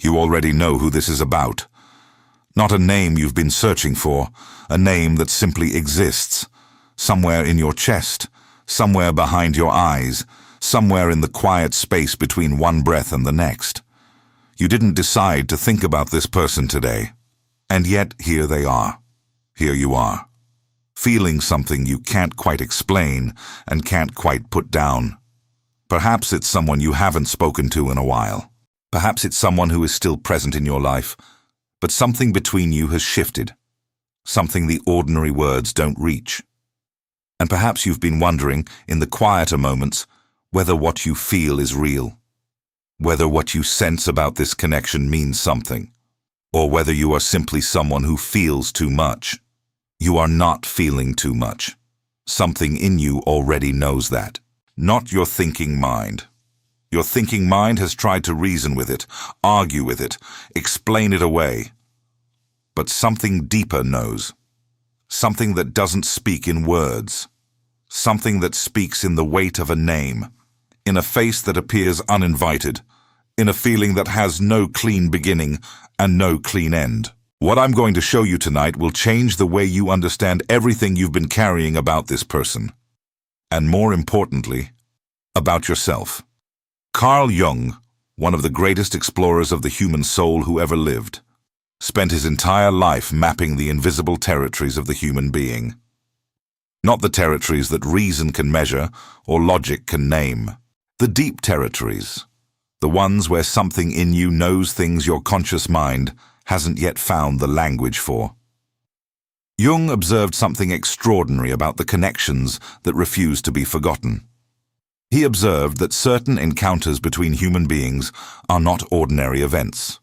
You already know who this is about. Not a name you've been searching for, a name that simply exists, somewhere in your chest, somewhere behind your eyes, somewhere in the quiet space between one breath and the next. You didn't decide to think about this person today, and yet here they are. Here you are, feeling something you can't quite explain and can't quite put down. Perhaps it's someone you haven't spoken to in a while. Perhaps it's someone who is still present in your life, but something between you has shifted, something the ordinary words don't reach. And perhaps you've been wondering, in the quieter moments, whether what you feel is real, whether what you sense about this connection means something, or whether you are simply someone who feels too much. You are not feeling too much. Something in you already knows that. Not your thinking mind. Your thinking mind has tried to reason with it, argue with it, explain it away. But something deeper knows. Something that doesn't speak in words. Something that speaks in the weight of a name, in a face that appears uninvited, in a feeling that has no clean beginning and no clean end. What I'm going to show you tonight will change the way you understand everything you've been carrying about this person. And more importantly, about yourself. Carl Jung, one of the greatest explorers of the human soul who ever lived, spent his entire life mapping the invisible territories of the human being. Not the territories that reason can measure or logic can name. The deep territories. The ones where something in you knows things your conscious mind hasn't yet found the language for. Jung observed something extraordinary about the connections that refuse to be forgotten. He observed that certain encounters between human beings are not ordinary events.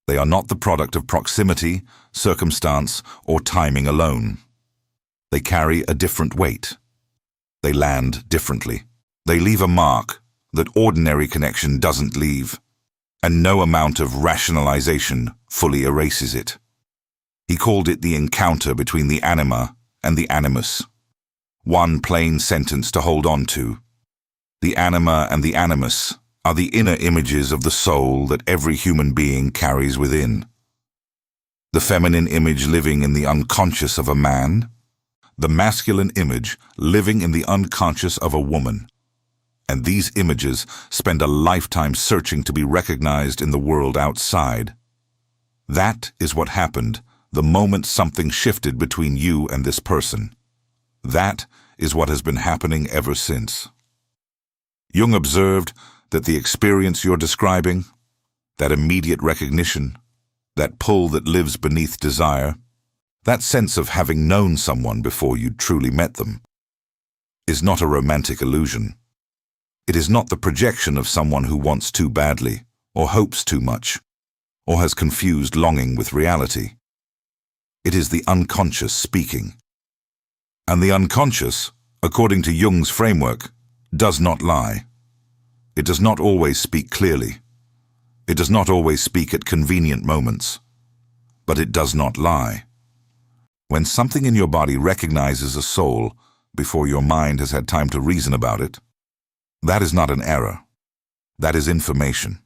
They are not the product of proximity, circumstance, or timing alone. They carry a different weight. They land differently. They leave a mark that ordinary connection doesn't leave, and no amount of rationalization fully erases it. He called it the encounter between the anima and the animus. One plain sentence to hold on to. The anima and the animus are the inner images of the soul that every human being carries within. The feminine image living in the unconscious of a man, the masculine image living in the unconscious of a woman. And these images spend a lifetime searching to be recognized in the world outside. That is what happened the moment something shifted between you and this person. That is what has been happening ever since. Jung observed that the experience you're describing, that immediate recognition, that pull that lives beneath desire, that sense of having known someone before you'd truly met them, is not a romantic illusion. It is not the projection of someone who wants too badly, or hopes too much, or has confused longing with reality. It is the unconscious speaking. And the unconscious, according to Jung's framework, does not lie. It does not always speak clearly. It does not always speak at convenient moments. But it does not lie. When something in your body recognizes a soul before your mind has had time to reason about it, that is not an error. That is information.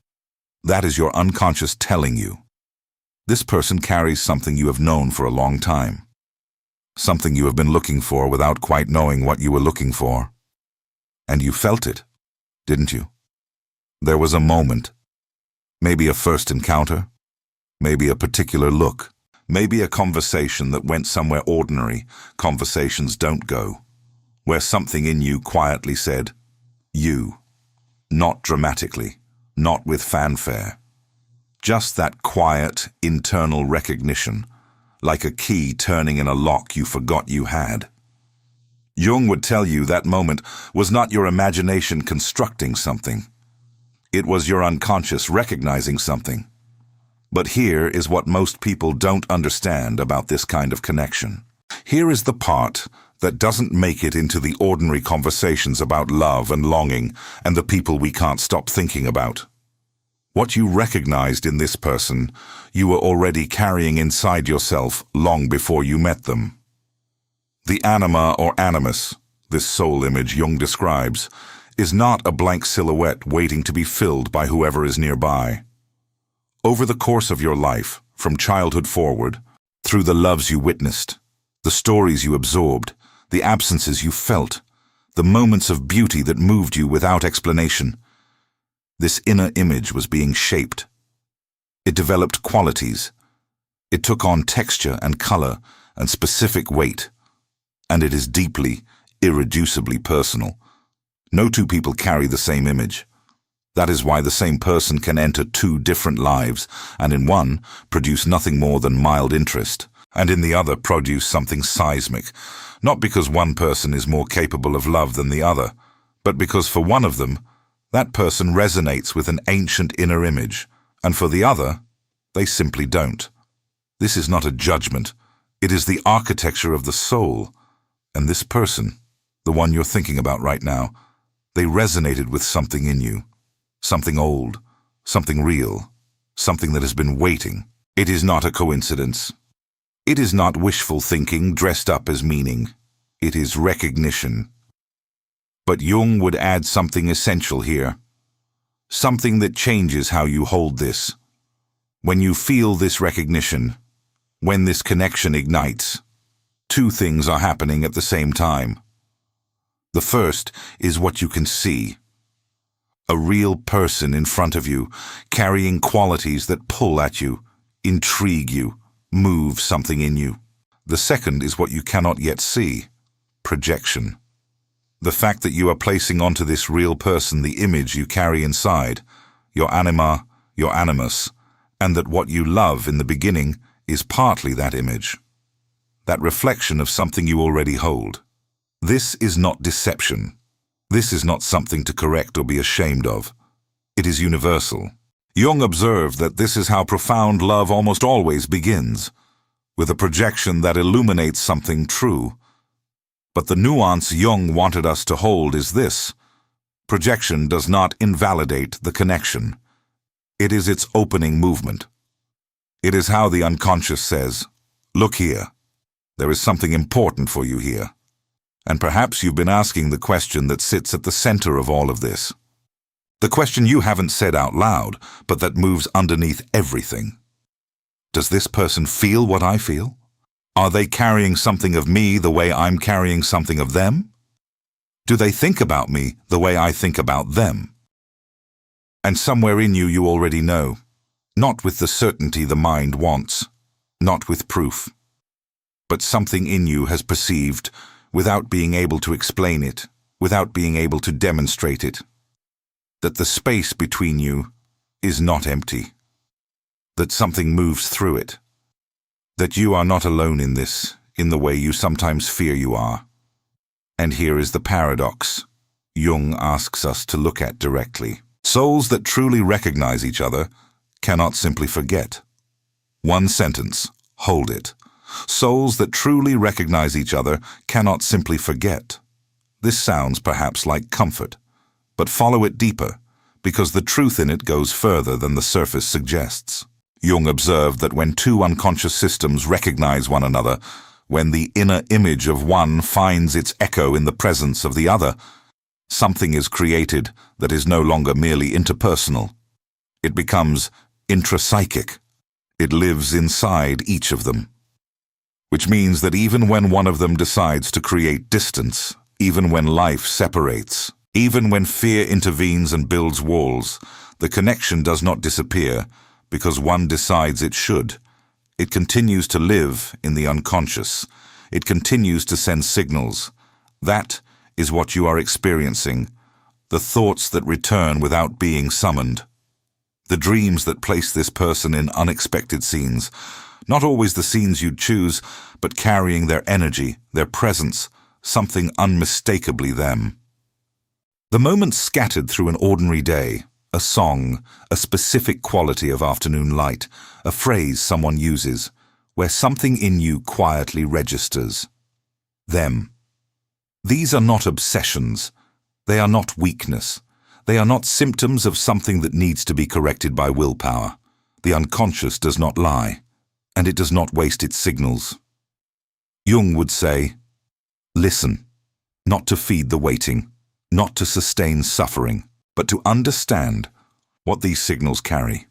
That is your unconscious telling you. This person carries something you have known for a long time. Something you have been looking for without quite knowing what you were looking for. And you felt it, didn't you? There was a moment. Maybe a first encounter. Maybe a particular look. Maybe a conversation that went somewhere ordinary. Conversations don't go. Where something in you quietly said, you. Not dramatically. Not with fanfare. Just that quiet, internal recognition, like a key turning in a lock you forgot you had. Jung would tell you that moment was not your imagination constructing something. It was your unconscious recognizing something. But here is what most people don't understand about this kind of connection. Here is the part that doesn't make it into the ordinary conversations about love and longing and the people we can't stop thinking about. What you recognized in this person, you were already carrying inside yourself long before you met them. The anima or animus, this soul image Jung describes, is not a blank silhouette waiting to be filled by whoever is nearby. Over the course of your life, from childhood forward, through the loves you witnessed, the stories you absorbed, the absences you felt, the moments of beauty that moved you without explanation, this inner image was being shaped. It developed qualities. It took on texture and color and specific weight. And it is deeply, irreducibly personal. No two people carry the same image. That is why the same person can enter two different lives, and in one produce nothing more than mild interest, and in the other produce something seismic, not because one person is more capable of love than the other, but because for one of them, that person resonates with an ancient inner image, and for the other, they simply don't. This is not a judgment. It is the architecture of the soul. And this person, the one you're thinking about right now, they resonated with something in you. Something old, something real, something that has been waiting. It is not a coincidence. It is not wishful thinking dressed up as meaning. It is recognition. But Jung would add something essential here. Something that changes how you hold this. When you feel this recognition, when this connection ignites, two things are happening at the same time. The first is what you can see. A real person in front of you, carrying qualities that pull at you, intrigue you, move something in you. The second is what you cannot yet see, projection. The fact that you are placing onto this real person the image you carry inside, your anima, your animus, and that what you love in the beginning is partly that image, that reflection of something you already hold. This is not deception. This is not something to correct or be ashamed of. It is universal. Jung observed that this is how profound love almost always begins, with a projection that illuminates something true. But the nuance Jung wanted us to hold is this: projection does not invalidate the connection. It is its opening movement. It is how the unconscious says, "Look here. There is something important for you here." And perhaps you've been asking the question that sits at the center of all of this. The question you haven't said out loud, but that moves underneath everything. Does this person feel what I feel? Are they carrying something of me the way I'm carrying something of them? Do they think about me the way I think about them? And somewhere in you, you already know, not with the certainty the mind wants, not with proof, but something in you has perceived, without being able to explain it, without being able to demonstrate it, that the space between you is not empty, that something moves through it, that you are not alone in this, in the way you sometimes fear you are. And here is the paradox Jung asks us to look at directly. Souls that truly recognize each other cannot simply forget. One sentence, hold it. Souls that truly recognize each other cannot simply forget. This sounds perhaps like comfort, but follow it deeper, because the truth in it goes further than the surface suggests. Jung observed that when two unconscious systems recognize one another, when the inner image of one finds its echo in the presence of the other, something is created that is no longer merely interpersonal. It becomes intrapsychic. It lives inside each of them. Which means that even when one of them decides to create distance, even when life separates, even when fear intervenes and builds walls, the connection does not disappear because one decides it should. It continues to live in the unconscious. It continues to send signals. That is what you are experiencing, the thoughts that return without being summoned, the dreams that place this person in unexpected scenes, not always the scenes you'd choose, but carrying their energy, their presence, something unmistakably them. The moments scattered through an ordinary day, a song, a specific quality of afternoon light, a phrase someone uses, where something in you quietly registers. Them. These are not obsessions. They are not weakness. They are not symptoms of something that needs to be corrected by willpower. The unconscious does not lie, and it does not waste its signals. Jung would say, listen, not to feed the waiting, not to sustain suffering, but to understand what these signals carry.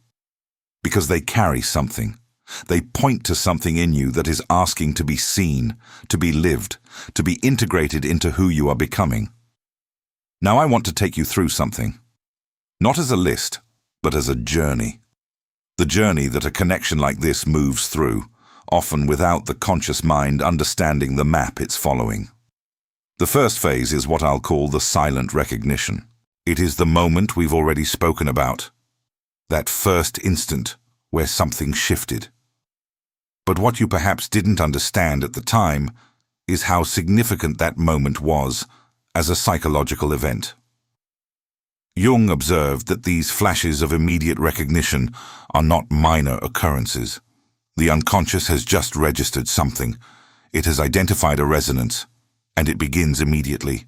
Because they carry something. They point to something in you that is asking to be seen, to be lived, to be integrated into who you are becoming. Now I want to take you through something. Not as a list, but as a journey. The journey that a connection like this moves through, often without the conscious mind understanding the map it's following. The first phase is what I'll call the silent recognition. It is the moment we've already spoken about. That first instant where something shifted. But what you perhaps didn't understand at the time is how significant that moment was as a psychological event. Jung observed that these flashes of immediate recognition are not minor occurrences. The unconscious has just registered something. It has identified a resonance, and it begins immediately,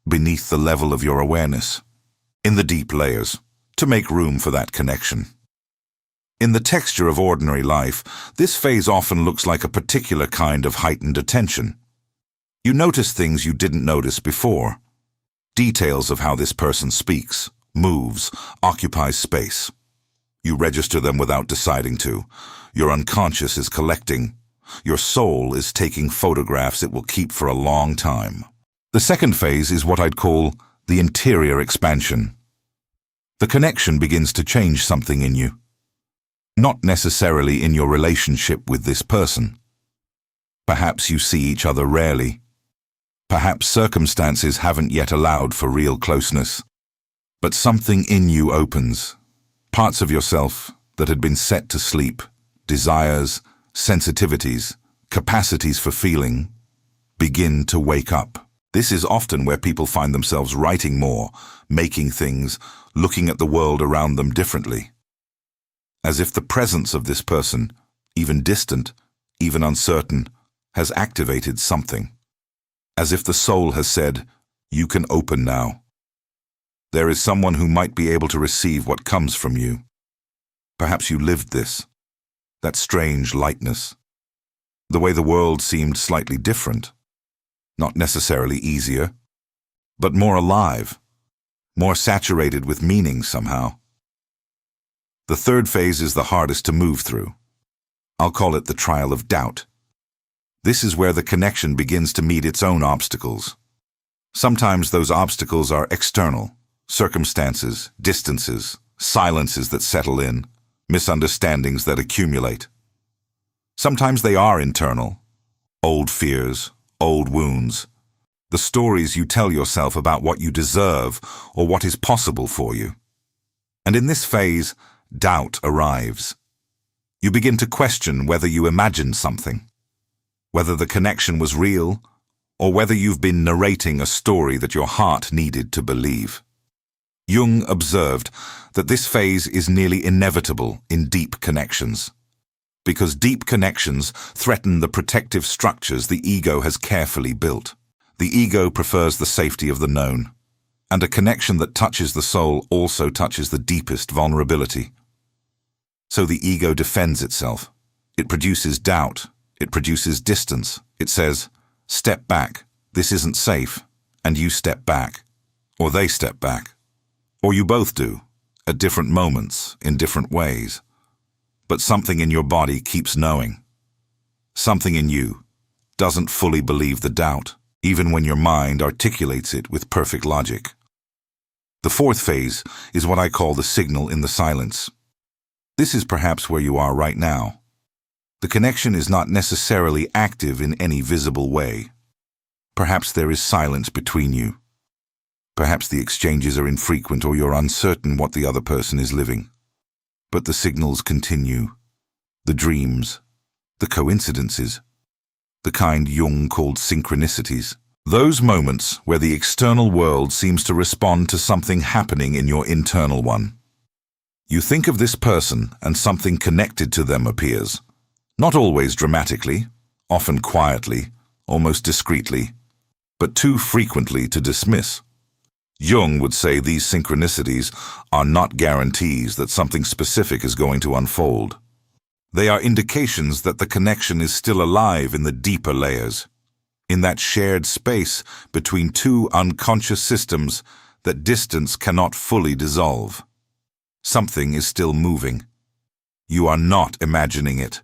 beneath the level of your awareness, in the deep layers, to make room for that connection. In the texture of ordinary life, this phase often looks like a particular kind of heightened attention. You notice things you didn't notice before. Details of how this person speaks, moves, occupies space. You register them without deciding to. Your unconscious is collecting. Your soul is taking photographs it will keep for a long time. The second phase is what I'd call the interior expansion. The connection begins to change something in you. Not necessarily in your relationship with this person. Perhaps you see each other rarely. Perhaps circumstances haven't yet allowed for real closeness. But something in you opens. Parts of yourself that had been set to sleep, desires, sensitivities, capacities for feeling, begin to wake up. This is often where people find themselves writing more, making things, looking at the world around them differently. As if the presence of this person, even distant, even uncertain, has activated something. As if the soul has said, "You can open now." There is someone who might be able to receive what comes from you. Perhaps you lived this, that strange lightness. The way the world seemed slightly different. Not necessarily easier, but more alive, more saturated with meaning somehow. The third phase is the hardest to move through. I'll call it the trial of doubt. This is where the connection begins to meet its own obstacles. Sometimes those obstacles are external, circumstances, distances, silences that settle in, misunderstandings that accumulate. Sometimes they are internal, old fears, old wounds, the stories you tell yourself about what you deserve or what is possible for you. And in this phase, doubt arrives. You begin to question whether you imagined something, whether the connection was real, or whether you've been narrating a story that your heart needed to believe. Jung observed that this phase is nearly inevitable in deep connections, because deep connections threaten the protective structures the ego has carefully built. The ego prefers the safety of the known, and a connection that touches the soul also touches the deepest vulnerability. So the ego defends itself. It produces doubt. It produces distance. It says, "Step back. This isn't safe." And you step back. Or they step back. Or you both do, at different moments, in different ways. But something in your body keeps knowing. Something in you doesn't fully believe the doubt, even when your mind articulates it with perfect logic. The fourth phase is what I call the signal in the silence. This is perhaps where you are right now. The connection is not necessarily active in any visible way. Perhaps there is silence between you. Perhaps the exchanges are infrequent or you're uncertain what the other person is living. But the signals continue. The dreams, the coincidences, the kind Jung called synchronicities. Those moments where the external world seems to respond to something happening in your internal one. You think of this person and something connected to them appears. Not always dramatically, often quietly, almost discreetly, but too frequently to dismiss. Jung would say these synchronicities are not guarantees that something specific is going to unfold. They are indications that the connection is still alive in the deeper layers, in that shared space between two unconscious systems that distance cannot fully dissolve. Something is still moving. You are not imagining it.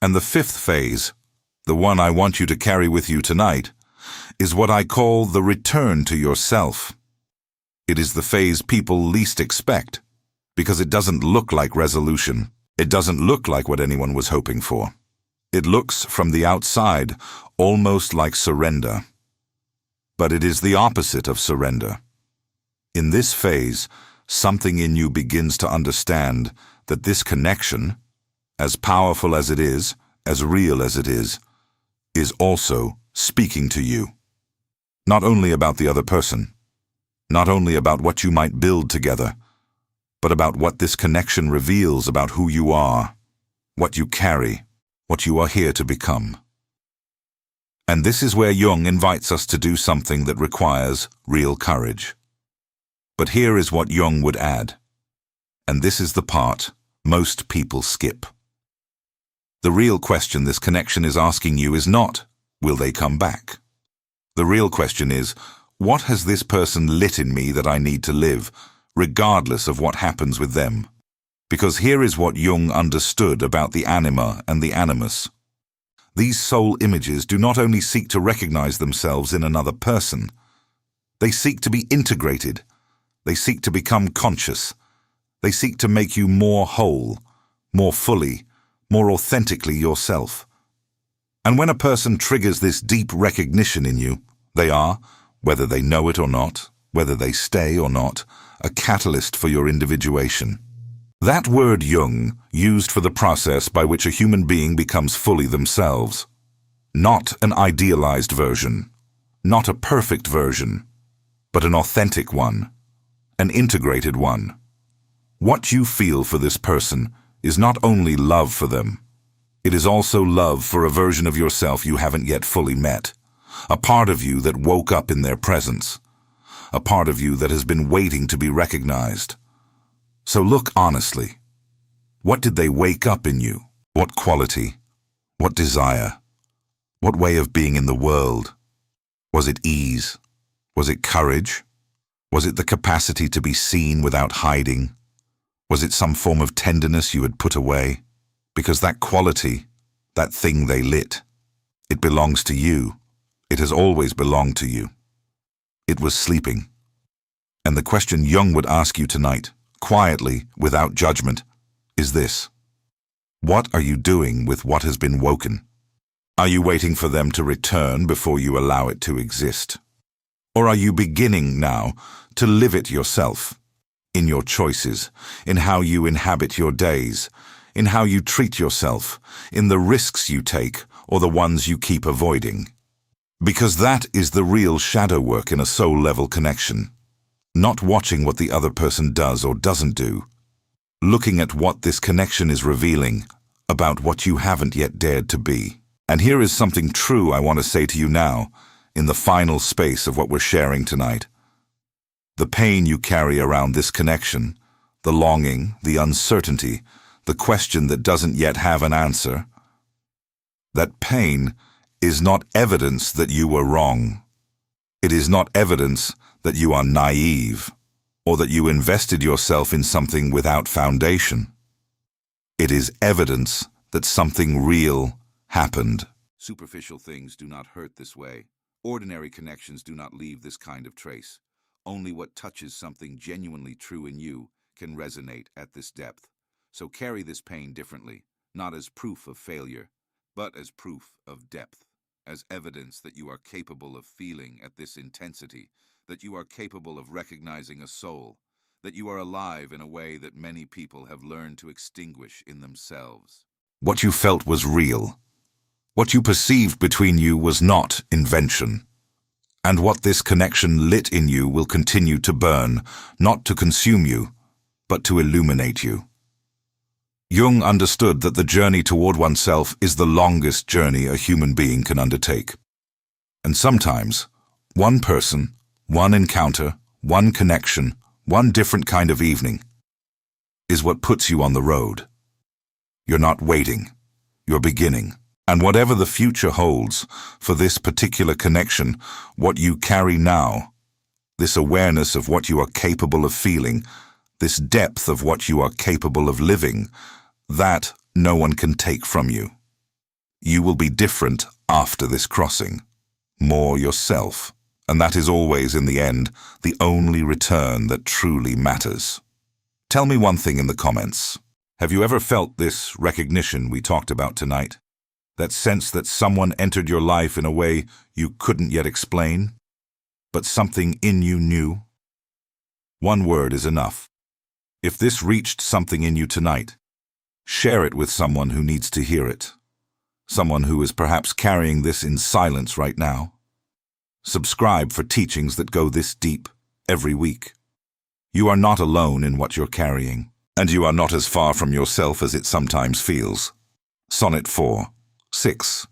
And the fifth phase, the one I want you to carry with you tonight, is what I call the return to yourself. It is the phase people least expect, because it doesn't look like resolution. It doesn't look like what anyone was hoping for. It looks, from the outside, almost like surrender. But it is the opposite of surrender. In this phase, something in you begins to understand that this connection, as powerful as it is, as real as it is also speaking to you. Not only about the other person, not only about what you might build together, but about what this connection reveals about who you are, what you carry, what you are here to become. And this is where Jung invites us to do something that requires real courage. But here is what Jung would add, and this is the part most people skip. The real question this connection is asking you is not, will they come back? The real question is, what has this person lit in me that I need to live, regardless of what happens with them? Because here is what Jung understood about the anima and the animus. These soul images do not only seek to recognize themselves in another person, they seek to be integrated, they seek to become conscious, they seek to make you more whole, more fully, more authentically yourself. And when a person triggers this deep recognition in you, they are, whether they know it or not, whether they stay or not, a catalyst for your individuation. That word Jung used for the process by which a human being becomes fully themselves. Not an idealized version, not a perfect version, but an authentic one, an integrated one. What you feel for this person is not only love for them, it is also love for a version of yourself you haven't yet fully met, a part of you that woke up in their presence, a part of you that has been waiting to be recognized. So look honestly. What did they wake up in you? What quality? What desire? What way of being in the world? Was it ease? Was it courage? Was it the capacity to be seen without hiding? Was it some form of tenderness you had put away? Because that quality, that thing they lit, it belongs to you. It has always belonged to you. It was sleeping. And the question Jung would ask you tonight, quietly, without judgment, is this: what are you doing with what has been woken? Are you waiting for them to return before you allow it to exist? Or are you beginning now to live it yourself? In your choices, in how you inhabit your days, in how you treat yourself, in the risks you take or the ones you keep avoiding. Because that is the real shadow work in a soul-level connection. Not watching what the other person does or doesn't do. Looking at what this connection is revealing about what you haven't yet dared to be. And here is something true I want to say to you now, in the final space of what we're sharing tonight. The pain you carry around this connection, the longing, the uncertainty, the question that doesn't yet have an answer, that pain is not evidence that you were wrong. It is not evidence that you are naive, or that you invested yourself in something without foundation. It is evidence that something real happened. Superficial things do not hurt this way. Ordinary connections do not leave this kind of trace. Only what touches something genuinely true in you can resonate at this depth. So carry this pain differently, not as proof of failure, but as proof of depth, as evidence that you are capable of feeling at this intensity, that you are capable of recognizing a soul, that you are alive in a way that many people have learned to extinguish in themselves. What you felt was real. What you perceived between you was not invention. And what this connection lit in you will continue to burn, not to consume you, but to illuminate you. Jung understood that the journey toward oneself is the longest journey a human being can undertake. And sometimes, one person, one encounter, one connection, one different kind of evening, is what puts you on the road. You're not waiting, you're beginning. And whatever the future holds for this particular connection, what you carry now, this awareness of what you are capable of feeling, this depth of what you are capable of living, that no one can take from you. You will be different after this crossing, more yourself, and that is always, in the end, the only return that truly matters. Tell me one thing in the comments. Have you ever felt this recognition we talked about tonight? That sense that someone entered your life in a way you couldn't yet explain, but something in you knew? One word is enough. If this reached something in you tonight, share it with someone who needs to hear it. Someone who is perhaps carrying this in silence right now. Subscribe for teachings that go this deep every week. You are not alone in what you're carrying, and you are not as far from yourself as it sometimes feels. Sonnet 4, 6.